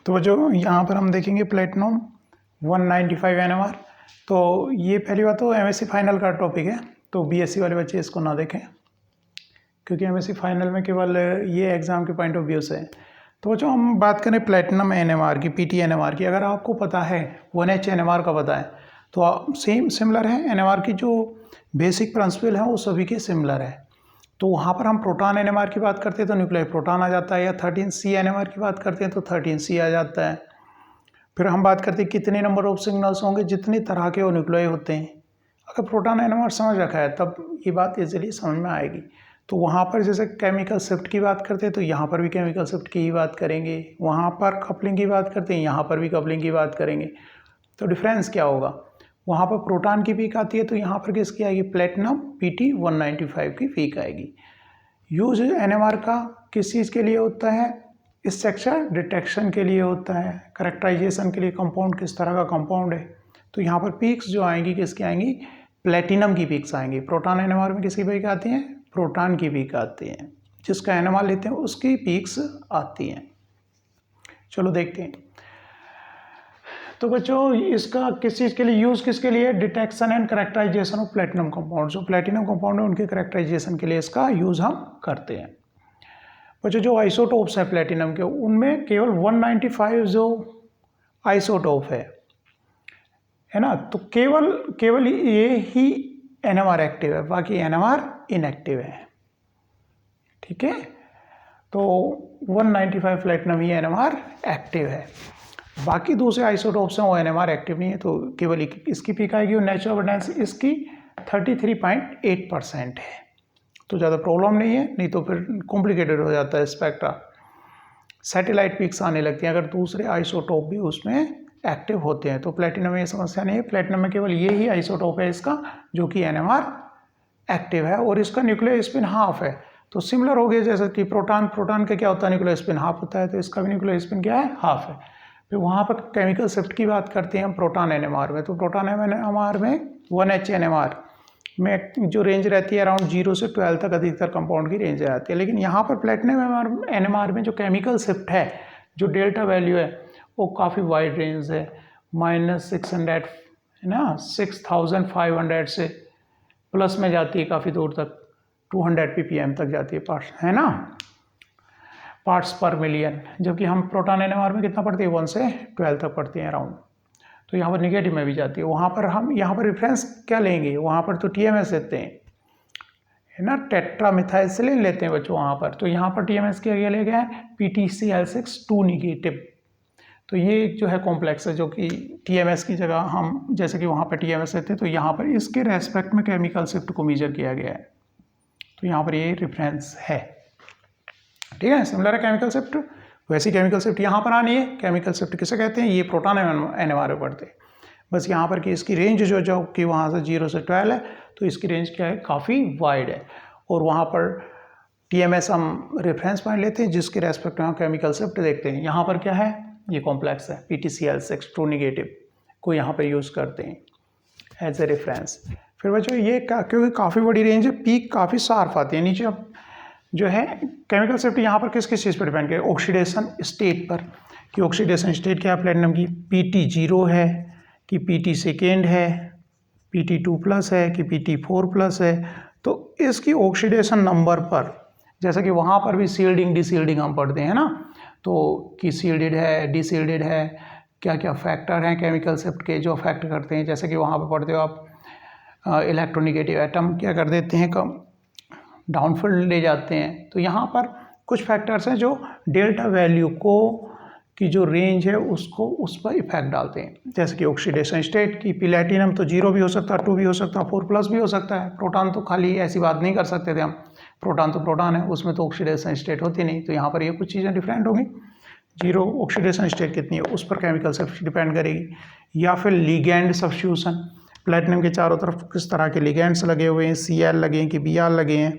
तो जो यहाँ पर हम देखेंगे प्लेटिनम 195 NMR। तो ये पहली बात तो MSc फाइनल का टॉपिक है, तो BSc वाले बच्चे इसको ना देखें क्योंकि MSc फाइनल में केवल ये एग्ज़ाम के पॉइंट ऑफ व्यू से है। तो जो हम बात करें प्लेटिनम NMR की, PT NMR की, अगर आपको पता है 1H NMR का पता है तो सेम सिमिलर है। NMR की जो बेसिक प्रिंसिपल है वो सभी के सिमिलर है। तो वहाँ पर हम प्रोटॉन NMR की बात करते हैं तो न्यूक्लियर प्रोटॉन आ जाता है, या 13C NMR की बात करते हैं तो 13C आ जाता है। फिर हम बात करते हैं कितने नंबर ऑफ सिग्नल्स होंगे, जितने तरह के वो न्यूक्लियोइड होते हैं। अगर प्रोटॉन NMR समझ रखा है तब ये बात इजीली समझ में आएगी। तो वहाँ पर जैसे केमिकल शिफ्ट की बात करते हैं तो यहाँ पर भी केमिकल शिफ्ट की ही बात करेंगे, वहाँ पर कपलिंग की बात करते हैं यहाँ पर भी कपलिंग की बात करेंगे। तो डिफरेंस क्या होगा, वहाँ पर प्रोटॉन की पीक आती है तो यहाँ पर किसकी आएगी, प्लेटिनम PT 195 की पीक आएगी। यूज NMR का किस चीज़ के लिए होता है, स्ट्रक्चर डिटेक्शन के लिए होता है, करेक्टराइजेशन के लिए कंपाउंड किस तरह का कंपाउंड है। तो यहाँ पर पीक्स जो आएंगी किसकी आएंगी, प्लेटिनम की पीक्स आएंगी। प्रोटॉन NMR में किसकी पीक आती हैं, प्रोटॉन की पीक आती हैं। जिसका NMR लेते हैं उसकी पीक्स आती हैं। चलो देखते हैं। तो बच्चों इसका किस चीज़ के लिए यूज़, किसके लिए, detection and characterization of platinum compound. जो प्लेटिनम कंपाउंड है उनके करेक्टराइजेशन के लिए इसका यूज़ हम करते हैं। बच्चों जो आइसोटोप्स है प्लेटिनम के, उनमें केवल 195 जो आइसोटोप है ना, तो केवल ये ही NMR एक्टिव है, बाकी NMR इनएक्टिव है। ठीक है, तो 195 प्लेटिनम ही NMR एक्टिव है, बाकी दूसरे आइसोटोप्स हैं वो NMR एक्टिव नहीं है। तो केवल इसकी पीक आएगी और नेचुरल अबंडेंस इसकी 33.8% है। तो ज़्यादा प्रॉब्लम नहीं है, नहीं तो फिर कॉम्प्लिकेटेड हो जाता है स्पेक्ट्रा, सैटेलाइट पीक्स आने लगती हैं अगर दूसरे आइसोटोप भी उसमें एक्टिव होते हैं। तो प्लेटिनम में ये समस्या नहीं है, प्लेटिनम में केवल ये ही आइसोटोप है इसका जो कि NMR एक्टिव है और इसका न्यूक्लियर स्पिन हाफ है। तो सिमिलर हो गया जैसे कि प्रोटॉन का क्या होता है, न्यूक्लियर स्पिन हाफ होता है, तो इसका भी न्यूक्लियर स्पिन क्या है, हाफ है। फिर वहाँ पर केमिकल शिफ्ट की बात करते हैं हम प्रोटॉन NMR में। तो प्रोटॉन NMR में 1H NMR में जो रेंज रहती है अराउंड 0 से 12 तक अधिकतर कंपाउंड की रेंज आती है। लेकिन यहाँ पर प्लेटिनम NMR में जो केमिकल शिफ्ट है, जो डेल्टा वैल्यू है वो काफ़ी वाइड रेंज है, -600 है ना, 6500 से प्लस में जाती है काफ़ी दूर तक, 200 ppm तक जाती है पार्ट्स, है ना, पार्ट्स पर मिलियन। जबकि हम प्रोटॉन NMR में कितना पढ़ते हैं, 1 से 12 तक पढ़ते हैं अराउंड। तो यहाँ पर निगेटिव में भी जाती है। वहाँ पर हम यहाँ पर रेफरेंस क्या लेंगे, वहाँ पर तो TMS लेते हैं, है ना, टेट्रामिथाइलसिलिन लेते हैं बच्चों वहाँ पर। तो यहाँ पर TMS क्या लिया गया है, PTCl6 2 निगेटिव। तो ये जो है कॉम्प्लेक्स है जो कि TMS की जगह हम जैसे कि वहाँ पर TMS लेते हैं, तो यहाँ पर इसके रेस्पेक्ट में केमिकल शिफ्ट को मेजर किया गया है। तो यहाँ पर ये रेफरेंस है, ठीक है, सिमिलर है केमिकल शिफ्ट। वैसी केमिकल शिफ्ट यहाँ पर आनी है। केमिकल शिफ्ट किसे कहते हैं, ये प्रोटॉन NMR में पढ़ते हैं। बस यहाँ पर कि इसकी रेंज जो कि वहाँ से 0 से 12 है, तो इसकी रेंज क्या है, काफ़ी वाइड है। और वहाँ पर TMS हम रेफरेंस पॉइंट लेते हैं जिसके रेस्पेक्ट में हम केमिकल शिफ्ट देखते हैं। यहाँ पर क्या है, ये कॉम्प्लेक्स है, PTCl6 2 निगेटिव को यहाँ पर यूज़ करते हैं एज ए रेफरेंस। फिर बच्चों ये क्योंकि काफ़ी बड़ी रेंज है, पीक काफ़ी शार्प आती है नीचे। अब जो है केमिकल शिफ्ट यहाँ पर किस चीज़ पर डिपेंड करे, ऑक्सीडेशन स्टेट पर, कि ऑक्सीडेशन स्टेट क्या है प्लेटिनम की, PT 0 है कि PT सेकेंड है, PT 2+ है कि PT 4+ है। तो इसकी ऑक्सीडेशन नंबर पर, जैसा कि वहाँ पर भी सील्डिंग डिसील्डिंग हम पढ़ते हैं ना, तो कि सील्डेड है, डिसील्डेड है, क्या क्या फैक्टर हैं केमिकल शिफ्ट के जो अफेक्ट करते हैं। जैसे कि वहाँ पर पढ़ते हो आप, इलेक्ट्रोनिगेटिव एटम क्या कर देते हैं, कम डाउनफील्ड ले जाते हैं। तो यहाँ पर कुछ फैक्टर्स हैं जो डेल्टा वैल्यू को की जो रेंज है उसको उस पर इफेक्ट डालते हैं। जैसे कि ऑक्सीडेशन स्टेट की, प्लेटिनम तो 0 भी हो सकता है, 2 भी हो सकता है, 4+ भी हो सकता है। प्रोटॉन तो खाली ऐसी बात नहीं कर सकते थे हम, प्रोटॉन तो प्रोटॉन है, उसमें तो ऑक्सीडेशन स्टेट होती नहीं। तो यहाँ पर ये कुछ चीज़ें डिफरेंट होंगी। 0 ऑक्सीडेशन स्टेट कितनी है उस पर केमिकल शिफ्ट डिपेंड करेगी। या फिर लिगैंड सब्स्टिट्यूशन, प्लेटिनम के चारों तरफ किस तरह के लिगैंड्स लगे हुए हैं, Cl लगे हैं कि Br लगे हैं,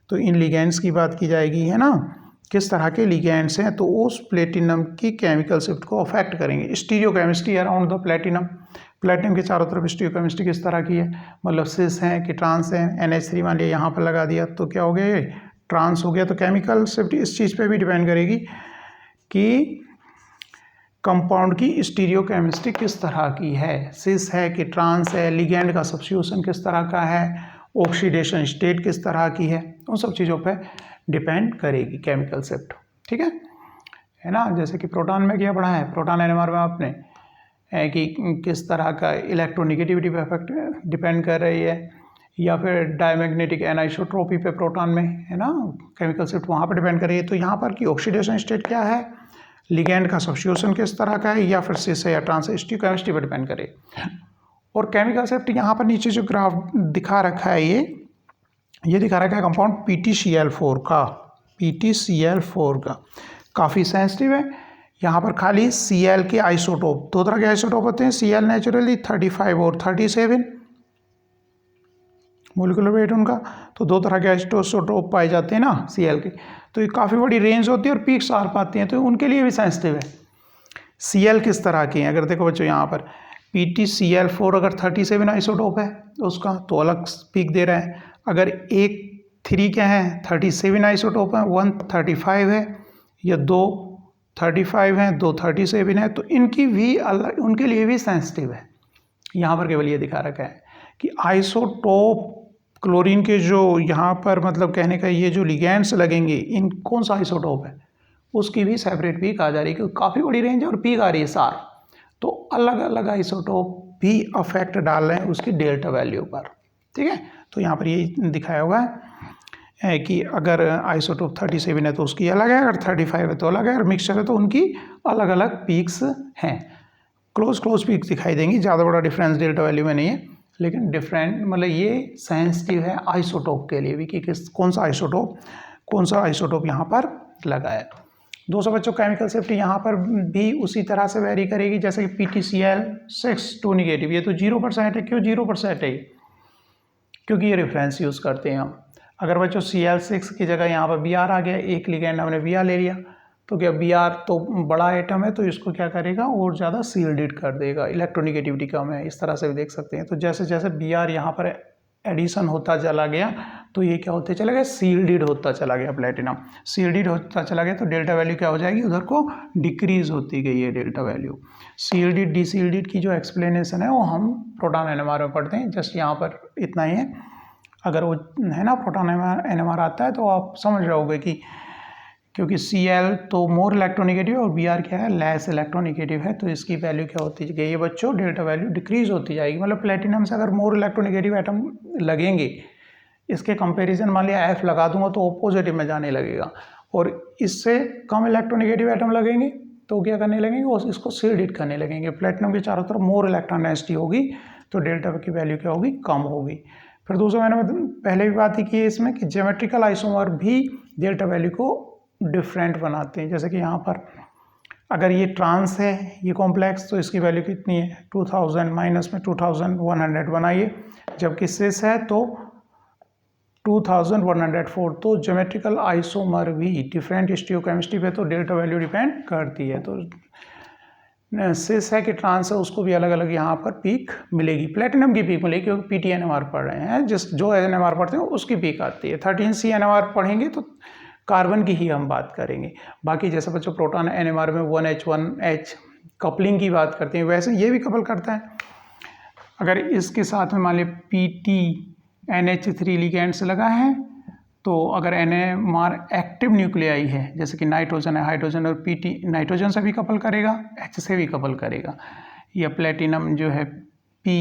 तो इन लिगैंड्स की बात की जाएगी, है ना, किस तरह के लिगैंड्स हैं तो उस प्लेटिनम की केमिकल शिफ्ट को अफेक्ट करेंगे। स्टीरियोकेमिस्ट्री अराउंड द प्लेटिनम के चारों तरफ स्टीरियोकेमिस्ट्री किस तरह की है, मतलब सिस हैं कि ट्रांस हैं। NH3 मान लिया यहाँ पर लगा दिया तो क्या हो गया, ये ट्रांस हो गया। तो केमिकल शिफ्ट इस चीज़ पे भी डिपेंड करेगी कि कंपाउंड की स्टीरियोकेमिस्ट्री किस तरह की है, सिस है कि ट्रांस है, लिगैंड का सब्स्टिट्यूशन किस तरह का है, ऑक्सीडेशन स्टेट किस तरह की है, उन सब चीज़ों पे डिपेंड करेगी केमिकल शिफ्ट। ठीक है ना। जैसे कि प्रोटॉन में क्या पढ़ा है, प्रोटॉन एनएमआर में आपने कि किस तरह का इलेक्ट्रोनिगेटिविटी पे इफेक्ट डिपेंड कर रही है, या फिर डायमैग्नेटिक एनाइसोट्रोपी पे प्रोटॉन में, है ना, केमिकल शिफ्ट वहाँ पर डिपेंड कर रही है। तो यहाँ पर कि ऑक्सीडेशन स्टेट क्या है, लिगैंड का सब्स्टिट्यूशन किस तरह का है, या फिर सिस है या ट्रांस है, स्टीरियोकेमिस्ट्री पर डिपेंड करे। और केमिकल शिफ्ट यहाँ पर नीचे जो ग्राफ दिखा रखा है ये दिखा रखा है कंपाउंड PtCl4 का, PtCl4 का काफ़ी सेंसिटिव है। यहाँ पर खाली Cl के आइसोटोप, दो तरह के आइसोटोप होते हैं, Cl नेचुरली 35 और 37 मोलिकुलर वेट उनका, तो दो तरह के आइसोटोप पाए जाते हैं ना Cl के, तो ये काफ़ी बड़ी रेंज होती है और पीक शार्प आती हैं, तो उनके लिए भी सेंसिटिव है। Cl किस तरह की है, अगर देखो बच्चों यहाँ पर PtCl4 अगर 37 आइसोटोप है उसका तो अलग पीक दे रहा है, अगर एक 3 क्या है 37 आइसोटोप है, 135 है, या 2 35 हैं, 2 37 है, तो इनकी भी अलग, उनके लिए भी सेंसिटिव है। यहाँ पर केवल ये दिखा रखा है कि आइसोटोप क्लोरीन के जो यहाँ पर मतलब कहने का ये जो लिगैंड्स लगेंगे, इन कौन सा आइसोटोप है उसकी भी सेपरेट पीक आ जा रही है, क्योंकि काफ़ी बड़ी रेंज है और पीक आ रही है सार, तो अलग अलग आइसोटोप भी अफेक्ट डाल रहे हैं उसकी डेल्टा वैल्यू पर। ठीक है, तो यहाँ पर ये दिखाया हुआ है कि अगर आइसोटोप 37 है तो उसकी अलग है, अगर 35 है तो अलग है, और मिक्सचर है तो उनकी अलग अलग पीक्स हैं। क्लोज पीक्स दिखाई देंगी, ज़्यादा बड़ा डिफरेंस डेल्टा वैल्यू में नहीं है, लेकिन डिफरेंट मतलब ये सेंसिटिव है आइसोटोप के लिए भी कि कौन सा आइसोटोप यहाँ पर लगा है। 200 बच्चों केमिकल शिफ्ट यहाँ पर भी उसी तरह से वेरी करेगी जैसे कि PtCl6 2 निगेटिव, ये तो 0% है। क्यों 0% है? क्योंकि ये रेफरेंस यूज़ करते हैं हम। अगर बच्चों Cl6 की जगह यहाँ पर Br आ गया, एक लिगेंड हमने Br ले लिया, तो क्या Br तो बड़ा एटम है तो इसको क्या करेगा और ज़्यादा सील्डेड कर देगा, इलेक्ट्रोनिगेटिविटी कम है, इस तरह से भी देख सकते हैं। तो जैसे जैसे Br यहाँ पर एडिशन होता चला गया तो ये क्या होते चला गया, सील्डेड होता चला गया, प्लेटिनम सील्डेड होता चला गया, तो डेल्टा वैल्यू क्या हो जाएगी, उधर को डिक्रीज होती गई है डेल्टा वैल्यू। सील्डेड डिसील्डेड की जो एक्सप्लेनेशन है वो हम प्रोटॉन एनएमआर में पढ़ते हैं, जस्ट यहाँ पर इतना ही है। अगर वो है ना प्रोटॉन एनएमआर आता है तो आप समझ रहोगे कि क्योंकि Cl तो मोर इलेक्ट्रोनिगेटिव और Br क्या है, लेस इलेक्ट्रोनिगेटिव है, तो इसकी वैल्यू क्या होती जाएगी ये बच्चों, डेल्टा वैल्यू डिक्रीज होती जाएगी। मतलब प्लेटिनम से अगर मोर इलेक्ट्रोनिगेटिव एटम लगेंगे, इसके कंपैरिजन मान लिया F लगा दूंगा तो पॉजिटिव में जाने लगेगा, और इससे कम इलेक्ट्रोनिगेटिव एटम लगेंगे तो क्या करने लगेंगे, वो इसको सील्डेड करने लगेंगे। प्लेटिनम के चारों तरफ मोर इलेक्ट्रॉन डेंसिटी होगी तो डेल्टा की वैल्यू क्या होगी, कम होगी। फिर दूसरा मैंने पहले भी बात ही की है इसमें कि ज्योमेट्रिकल आइसोमर भी डेल्टा वैल्यू को डिफरेंट बनाते हैं। जैसे कि यहाँ पर अगर ये ट्रांस है, ये कॉम्प्लेक्स, तो इसकी वैल्यू कितनी है 2000 माइनस में 2100 बनाइए, जबकि सिस है तो 2104। तो ज्योमेट्रिकल आइसोमर भी डिफरेंट स्टीरियोकेमिस्ट्री पे तो डेल्टा वैल्यू डिपेंड करती है। तो सिस है कि ट्रांस है उसको भी अलग अलग यहाँ पर पीक मिलेगी, प्लेटिनम की पीक मिलेगी क्योंकि PT NMR पढ़ रहे हैं, जो NMR पढ़ते हैं उसकी पीक आती है। 13C NMR पढ़ेंगे तो कार्बन की ही हम बात करेंगे। बाकी जैसे बच्चों प्रोटॉन NMR में 1H कपलिंग की बात करते हैं, वैसे ये भी कपल करता है। अगर इसके साथ में मान लिया PTNH3 लिगैंड्स लगा है, तो अगर NMR एक्टिव न्यूक्लियाई है जैसे कि नाइट्रोजन है, हाइड्रोजन, और PT नाइट्रोजन से भी कपल करेगा, H से भी कपल करेगा, या प्लेटिनम जो है P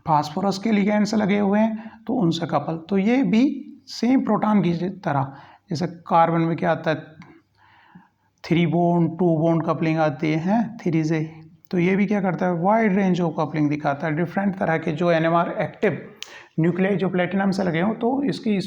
फास्फोरस के लिगैंड्स लगे हुए हैं तो उनसे कपल। तो ये भी सेम प्रोटॉन की तरह, जैसे कार्बन में क्या आता है 3 बॉन्ड 2 बॉन्ड कपलिंग आती है 3 से, तो ये भी क्या करता है वाइड रेंज ऑफ कपलिंग दिखाता है। डिफरेंट तरह के जो NMR एक्टिव न्यूक्लियाई जो प्लेटिनम से लगे हों तो इसकी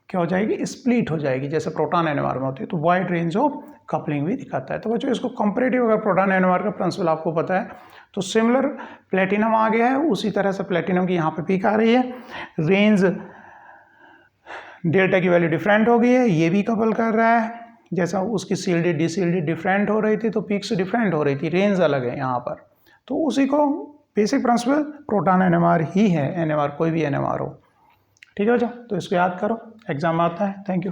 क्या हो जाएगी, स्प्लिट हो जाएगी, जैसे प्रोटॉन NMR में होती है, तो वाइड रेंज ऑफ कपलिंग भी दिखाता है। तो बच्चों इसको कंपैरेटिव, अगर प्रोटॉन NMR का प्रिंसिपल आपको पता है तो सिमिलर प्लेटिनम आ गया है, उसी तरह से प्लेटिनम की यहाँ पे पीक आ रही है, रेंज डेल्टा की वैल्यू डिफरेंट हो गई है, ये भी कपल कर रहा है, जैसा उसकी सील्डेड डिसील्डेड डिफरेंट हो रही थी तो पीक्स डिफरेंट हो रही थी, रेंज अलग है यहाँ पर। तो उसी को बेसिक प्रिंसिपल प्रोटॉन NMR ही है, NMR कोई भी NMR हो। ठीक है बच्चों, तो इसको याद करो, एग्जाम आता है। Thank you.